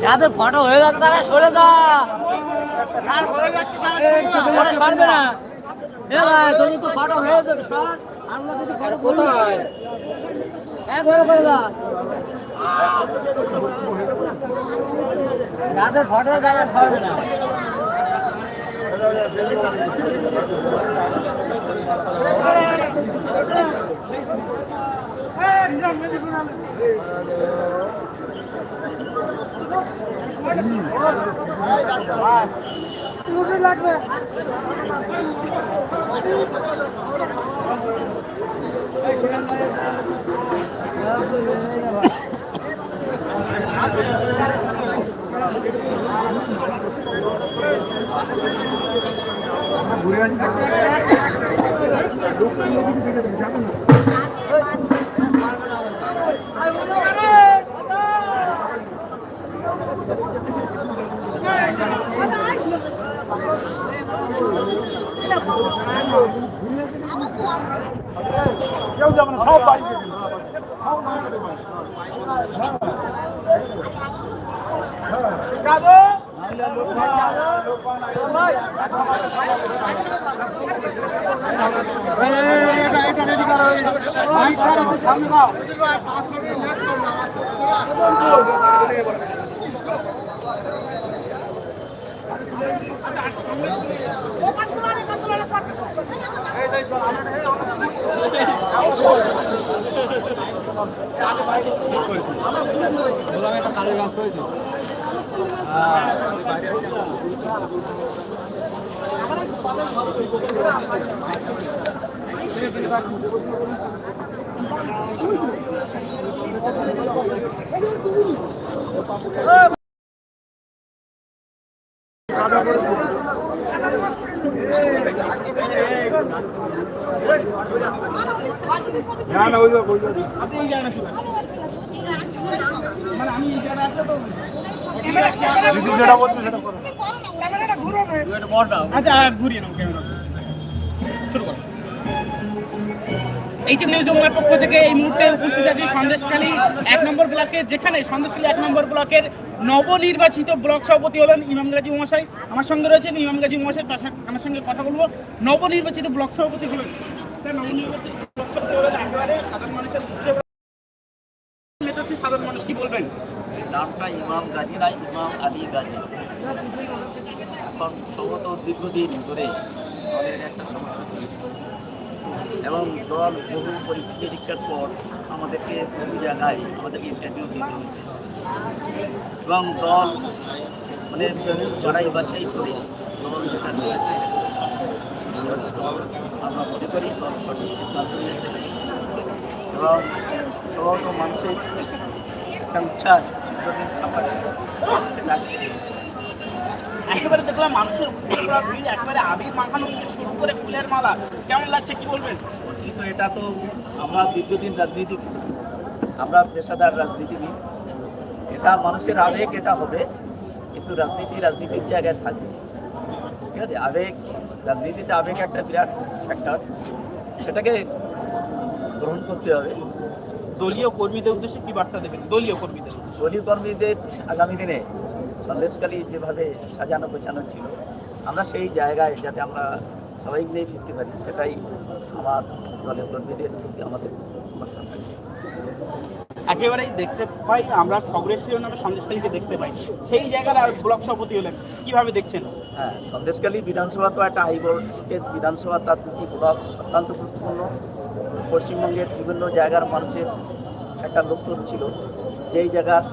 যাদের ফটো হয়ে যাচ্ছে তারা সরে যা, সরবে না। তোদের তো ফটো হয়ে যাবে, আমরা যদি ফটো কোথায় এক হয়ে করে যা, যাদের ফটো তারা সরবে না। লাগবে ঘুরে আসি। কেউ যাবে না, সব বাড়ি একটা কালের গাছ হয়েছে। না না, ওই আপনি এই জায়গায় আসবেন, মানে আমি এই জায়গায় আসলে তো যেটা বলছো সেটা করো। আচ্ছা ঘুরিয়ে নাও ক্যামেরা, শুরু করো। এইচএম নিউজ বাংলার পক্ষ থেকে এই মুহূর্তে উপস্থিত আছি সন্দেশখালী 1 নম্বর ব্লকে, যেখানে সন্দেশখালী 1 নম্বর ব্লকের নবনির্বাচিত ব্লক সভাপতি হলেন ইমাম গাজী মহাশয়। আমার সঙ্গে রয়েছেন ইমাম গাজী মহাশয়, আমার সঙ্গে কথা বলবো। নবনির্বাচিত ব্লক সভাপতি হলেন, নবনির্বাচিত ব্লক সভাপতি হলেন একেবারে সাধারণ মানুষের নেতা, সাধারণ মানুষ কি বলবেন? নামটা ইমাম গাজী না, ইমাম আলী গাজী। এখন সম্ভবত দীর্ঘদিন ধরে দলের একটা সমস্যা চলছে এবং দল বহু পরীক্ষা নিরীক্ষার পর আমাদেরকে বহু জায়গায় আমাদেরকে ইন্টারভিউ দিতে হচ্ছে এবং দল মানে যারাই বাছাই করে দল যেটা নিয়েছে দল আমরা মনে করি দল সঠিক সিদ্ধান্ত নিয়েছে এবং সম্ভবত মানুষের একটা উচ্ছ্বাস দীর্ঘদিন চাপা ছিল, সেটা আজকে একেবারে দেখলাম মানুষের ভিড়, একেবারে আবির মাখানো থেকে শুরু করে ফুলের মালা, কেমন লাগছে কি বলবেন? বলছি তো এটা তো আমরা দীর্ঘদিন রাজনীতি, আমরা পেশাদার রাজনীতিবিদ, এটা মানুষের আবেগ, এটা হবে, কিন্তু রাজনীতির জায়গায় থাকবে, ঠিক আছে? আবেগ, রাজনীতিতে আবেগ একটা বিরাট ফ্যাক্টর, সেটাকে গ্রহণ করতে হবে। দলীয় কর্মীদের উদ্দেশ্যে কি বার্তা দেবেন? দলীয় কর্মীদের আগামী দিনে সন্দেশখালী যেভাবে সাজানো গোছানো ছিল, আমরা সেই জায়গায় যাতে আমরা সবাই মিলেই ফিরতে পারি, সেটাই আমার দলের কর্মীদের প্রতি আমাদের বার্তা থাকবে। একেবারেই দেখতে পাই, আমরা খবরের শিরোনামে সন্দেশখালীকে দেখতে পাই, সেই জায়গার ব্লক সভাপতি হলেন, কিভাবে দেখছেন? হ্যাঁ, সন্দেশখালী বিধানসভা তো একটা হাই ভোল্টেজ বিধানসভা, তার দুটি ব্লক অত্যন্ত গুরুত্বপূর্ণ। পশ্চিমবঙ্গের বিভিন্ন জায়গার মানুষের একটা লক্ষ্য ছিল যেই জায়গার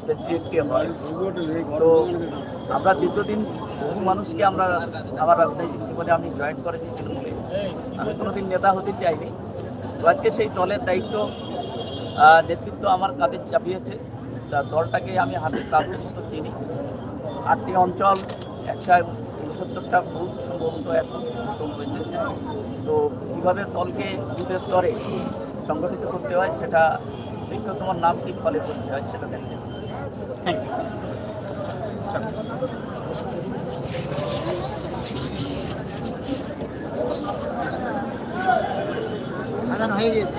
প্রেসিডেন্টকে হয়। তো আমরা দীর্ঘদিন বহু মানুষকে আমরা আমার রাজনৈতিক জীবনে আমি জয়েন করেছি তৃণমূলে, আমি কোনোদিন নেতা হতে চাইনি। তো আজকে সেই দলের দায়িত্ব নেতৃত্ব আমার কাঁধে চাপিয়েছে। তা দলটাকে আমি হাতে কাগজ মতো চিনি, 8টি অঞ্চল, 169টা বুথ সম্ভবত এখন হয়েছে। তো কীভাবে দলকে বুথের স্তরে সংগঠিত করতে হয়, সেটা দেখতে তোমার নাম কি ফলে করতে হয় সেটা দেখতে। Thank you. হয়ে গেছে।